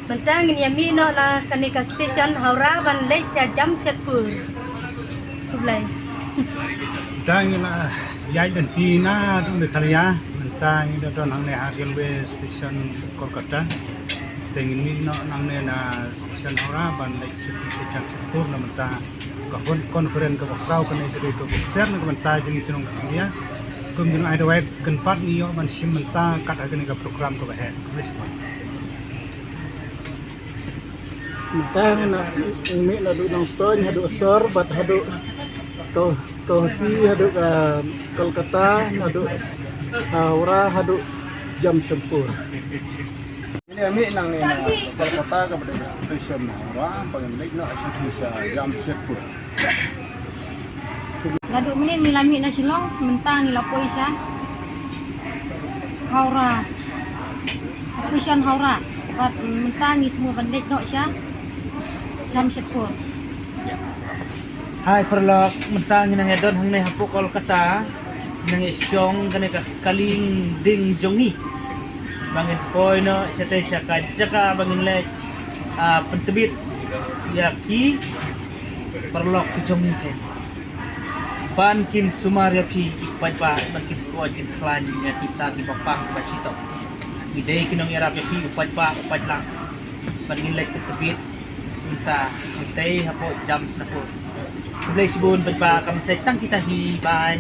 Mentang ni mi no la kanika station Haura ban Lecha Jamshedpur. Tublai. Tang na yai dan tina tu karya tang ida don hang ne railway station Kolkata. Tengin mi no nang ne na station Haura ban Lecha Jamshedpur na menta ka conference ka kau ka ne de ko share na menta jing tinong dia. Kum jing ai dawai kan pat ni yo ban sim menta kat ka ne ka program ko ba he. Mentang na ini na do nang stone hadu sor bat hadu kau ti hadu Kolkata hadu Haura hadu Jamshedpur. Ini kami nang ni Kolkata kepada stesen Haura pangalik na stesen Jamshedpur. Ladu menin milami na silong mentang ilapoi siya. Haura. Station Haura. Bat mentang itu mo bandek no siya. Jamshedpur. Hai perlok mentang nang edon hang nei hapu Kolkata nang isyong kane ka kaling ding jongi bangin poi no sete syaka jaka bangin le pentebit yaki perlok ki jongi ke ban kin sumaria pi ipai pa ban kin ko kin klan ya kita ki papang ba sito ide kinong era pi ipai pa ipai lang bangin le pentebit kita stay hapo jams na po. Sebelah sibun berpa kami setang kita hiban